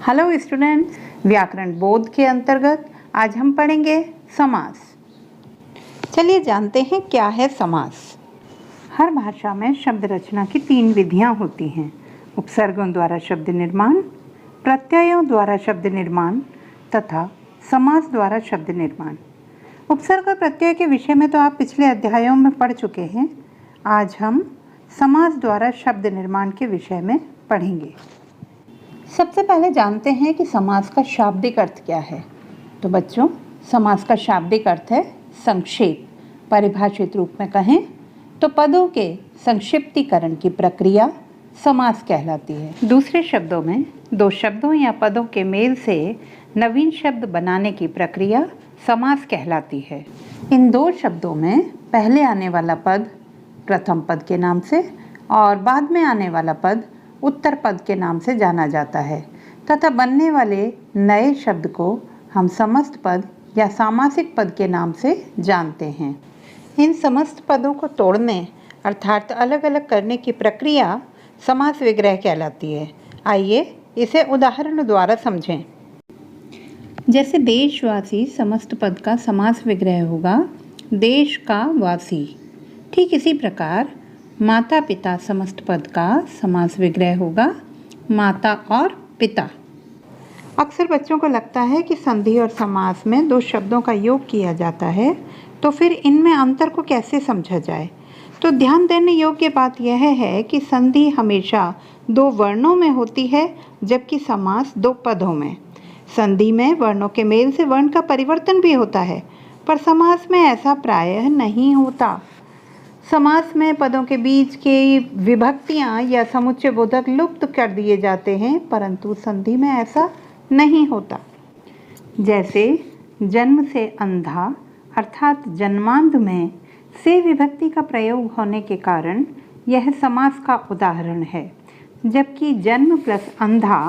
Hello students, व्याकरण बोध के अंतर्गत आज हम पढ़ेंगे समास। चलिए जानते हैं क्या है समास। हर भाषा में शब्द रचना की 3 विधियां होती हैं: उपसर्गों द्वारा शब्द निर्माण, प्रत्ययों द्वारा शब्द निर्माण तथा समास द्वारा शब्द निर्माण। उपसर्ग और प्रत्यय के विषय में तो आप पिछले अध्यायों में पढ़ चुके हैं। आज हम समास द्वारा शब्द निर्माण के विषय में पढ़ेंगे। सबसे पहले जानते हैं कि समास का शाब्दिक अर्थ क्या है। तो बच्चों, समास का शाब्दिक अर्थ है संक्षेप। परिभाषित रूप में कहें तो पदों के संक्षिप्तीकरण की प्रक्रिया समास कहलाती है। दूसरे शब्दों में 2 शब्दों या पदों के मेल से नवीन शब्द बनाने की प्रक्रिया समास कहलाती है। इन 2 शब्दों में पहले आने वाला पद प्रथम पद के नाम से और बाद में आने वाला पद उत्तर पद के नाम से जाना जाता है तथा बनने वाले नए शब्द को हम समस्त पद या सामासिक पद के नाम से जानते हैं। इन समस्त पदों को तोड़ने अर्थात अलग अलग करने की प्रक्रिया समास विग्रह कहलाती है। आइए इसे उदाहरण द्वारा समझें। जैसे देशवासी समस्त पद का समास विग्रह होगा देश का वासी। ठीक इसी प्रकार माता पिता समस्त पद का समास विग्रह होगा माता और पिता। अक्सर बच्चों को लगता है कि संधि और समास में 2 शब्दों का योग किया जाता है, तो फिर इनमें अंतर को कैसे समझा जाए। तो ध्यान देने योग्य बात यह है कि संधि हमेशा 2 वर्णों में होती है, जबकि समास 2 पदों में। संधि में वर्णों के मेल से वर्ण का परिवर्तन भी होता है, पर समास में ऐसा प्रायः नहीं होता। समास में पदों के बीच की विभक्तियां या समुच्चय बोधक लुप्त कर दिए जाते हैं, परंतु संधि में ऐसा नहीं होता। जैसे जन्म से अंधा अर्थात जन्मांध में से विभक्ति का प्रयोग होने के कारण यह समास का उदाहरण है, जबकि जन्म प्लस अंधा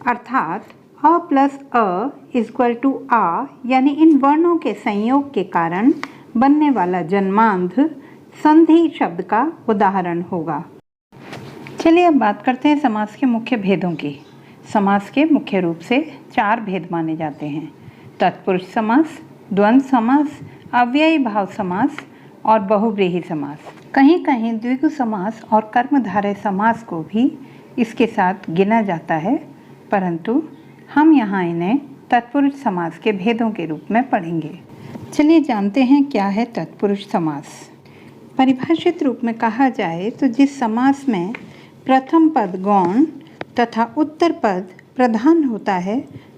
अर्थात अ प्लस अ इक्वल टू आ यानी इन वर्णों के संयोग के कारण बनने वाला जन्मांध संधि शब्द का उदाहरण होगा। चलिए अब बात करते हैं समास के मुख्य भेदों की। समास के मुख्य रूप से 4 भेद माने जाते हैं: तत्पुरुष समास, द्वंद्व समास, अव्ययी भाव समास और बहुव्रीहि समास। कहीं कहीं द्विगु समास और कर्मधारय समास को भी इसके साथ गिना जाता है, परंतु हम यहाँ इन्हें तत्पुरुष समास के भेदों के रूप में पढ़ेंगे। चलिए जानते हैं क्या है तत्पुरुष समास। परिभाषित रूप में कहा जाए तो जिस समास में प्रथम पद गौण तथा उत्तर पद प्रधान होता है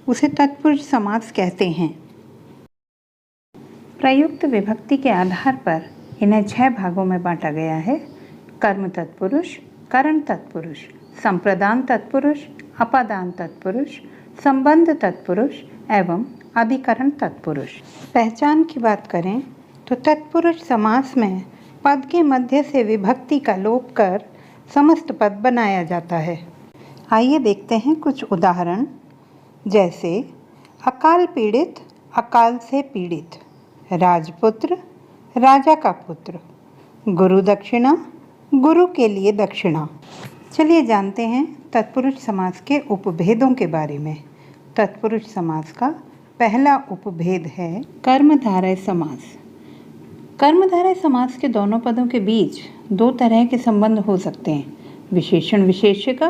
उसे तत्पुरुष समास कहते हैं। प्रयुक्त विभक्ति के आधार पर इन्हें 6 भागों में बांटा गया है: कर्म तत्पुरुष, करण तत्पुरुष, संप्रदान तत्पुरुष, अपादान तत्पुरुष, संबंध तत्पुरुष एवं अधिकरण तत्पुरुष। पहचान की बात करें तो तत्पुरुष समास में पद के मध्य से विभक्ति का लोप कर समस्त पद बनाया जाता है। आइए देखते हैं कुछ उदाहरण। जैसे अकाल पीड़ित, अकाल से पीड़ित, राजपुत्र, राजा का पुत्र, गुरु दक्षिणा, गुरु के लिए दक्षिणा। चलिए जानते हैं तत्पुरुष समास के उपभेदों के बारे में। तत्पुरुष समास का पहला उपभेद है कर्मधारय समास। कर्मधारय समास के दोनों पदों के बीच 2 तरह के संबंध हो सकते हैं: विशेषण विशेष्य का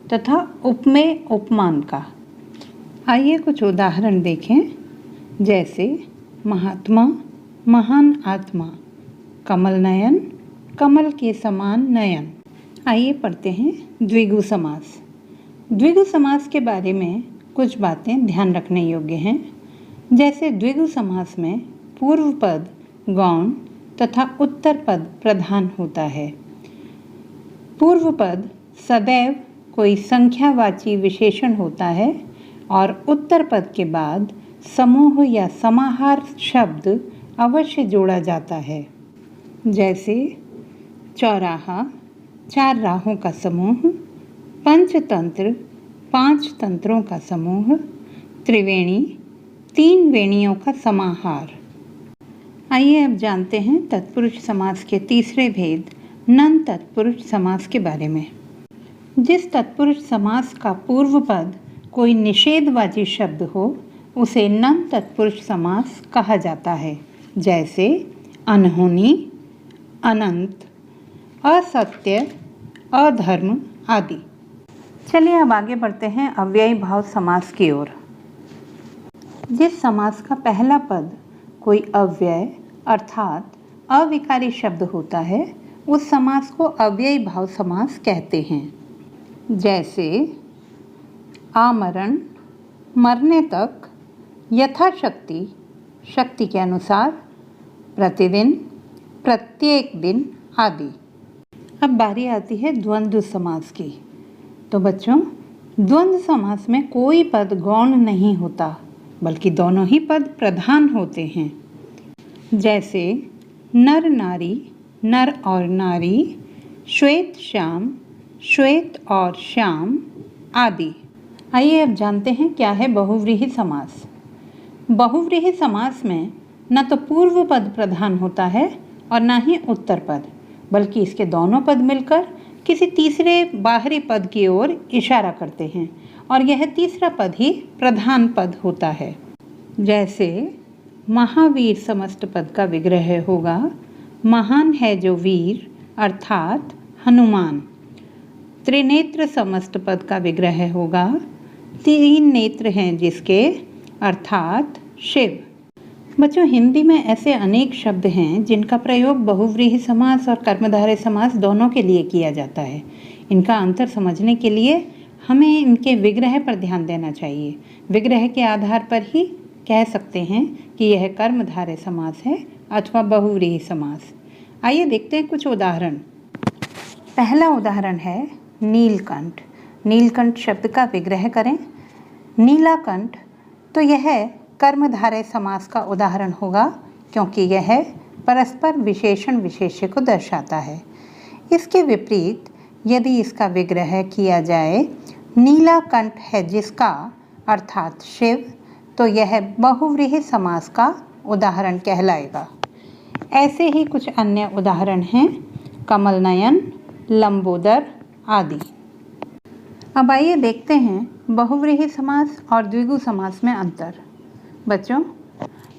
तथा उपमेय उपमान का। आइए कुछ उदाहरण देखें। जैसे महात्मा, महान आत्मा, कमल नयन, कमल के समान नयन। आइए पढ़ते हैं द्विगु समास। द्विगु समास के बारे में कुछ बातें ध्यान रखने योग्य हैं। जैसे द्विगु समास में पूर्व पद गौण तथा उत्तर पद प्रधान होता है। पूर्व पद सदैव कोई संख्यावाची विशेषण होता है और उत्तर पद के बाद समूह या समाहार शब्द अवश्य जोड़ा जाता है। जैसे चौराहा, 4 राहों का समूह, पंचतंत्र, 5 तंत्रों का समूह, त्रिवेणी, 3 वेणियों का समाहार। आइए अब जानते हैं तत्पुरुष समास के तीसरे भेद नन तत्पुरुष समास के बारे में। जिस तत्पुरुष समास का पूर्व पद कोई निषेधवाची शब्द हो उसे नन तत्पुरुष समास कहा जाता है, जैसे अनहोनी, अनंत, असत्य, अधर्म आदि। चलिए अब आगे बढ़ते हैं अव्ययी भाव समास की ओर। जिस समास का पहला पद कोई अव्यय अर्थात अविकारी शब्द होता है उस समास को अव्ययी भाव समास कहते हैं। जैसे आमरण, मरने तक, यथाशक्ति, शक्ति के अनुसार, प्रतिदिन, प्रत्येक दिन आदि। अब बारी आती है द्वंद्व समास की। तो बच्चों, द्वंद्व समास में कोई पद गौण नहीं होता बल्कि दोनों ही पद प्रधान होते हैं। जैसे नर नारी, नर और नारी, श्वेत श्याम, श्वेत और श्याम आदि। आइए अब जानते हैं क्या है बहुव्रीहि समास। बहुव्रीहि समास में न तो पूर्व पद प्रधान होता है और न ही उत्तर पद, बल्कि इसके दोनों पद मिलकर किसी तीसरे बाहरी पद की ओर इशारा करते हैं और यह तीसरा पद ही प्रधान पद होता है। जैसे महावीर समस्त पद का विग्रह होगा महान है जो वीर अर्थात हनुमान। त्रिनेत्र समस्त पद का विग्रह होगा तीन नेत्र हैं जिसके अर्थात शिव। बच्चों, हिंदी में ऐसे अनेक शब्द हैं जिनका प्रयोग बहुव्रीहि समास और कर्मधारय समास दोनों के लिए किया जाता है। इनका अंतर समझने के लिए हमें इनके विग्रह पर ध्यान देना चाहिए। विग्रह के आधार पर ही कह सकते हैं कि यह कर्मधारय समास है अथवा बहुव्रीहि समास। आइए देखते हैं कुछ उदाहरण। पहला उदाहरण है नीलकंठ। नीलकंठ शब्द का विग्रह करें। नीलाकंठ, तो यह कर्मधारय समास का उदाहरण होगा क्योंकि यह परस्पर विशेषण विशेष्य को दर्शाता है। इसके विपरीत यदि इसका विग्रह किया जाए नीलाकंठ है जिसका अर्थात शिव, तो यह बहुव्रीहि समास का उदाहरण कहलाएगा। ऐसे ही कुछ अन्य उदाहरण हैं कमल नयन, लंबोदर आदि। अब आइए देखते हैं बहुव्रीहि समास और द्विगु समास में अंतर। बच्चों,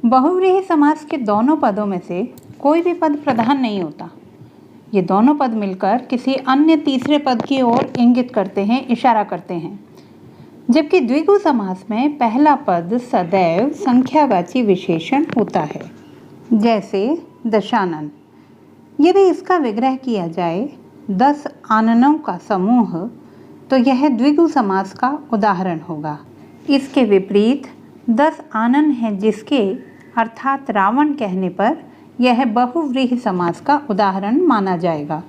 बहुव्रीहि समास के दोनों पदों में से कोई भी पद प्रधान नहीं होता। ये दोनों पद मिलकर किसी अन्य तीसरे पद की ओर इंगित करते हैं, इशारा करते हैं। जबकि द्विगु समास में पहला पद सदैव संख्यावाची विशेषण होता है। जैसे दशानन। यदि इसका विग्रह किया जाए 10 आननों का समूह, तो यह द्विगु समास का उदाहरण होगा। इसके विपरीत 10 आनन हैं जिसके अर्थात रावण कहने पर यह बहुव्रीहि समास का उदाहरण माना जाएगा।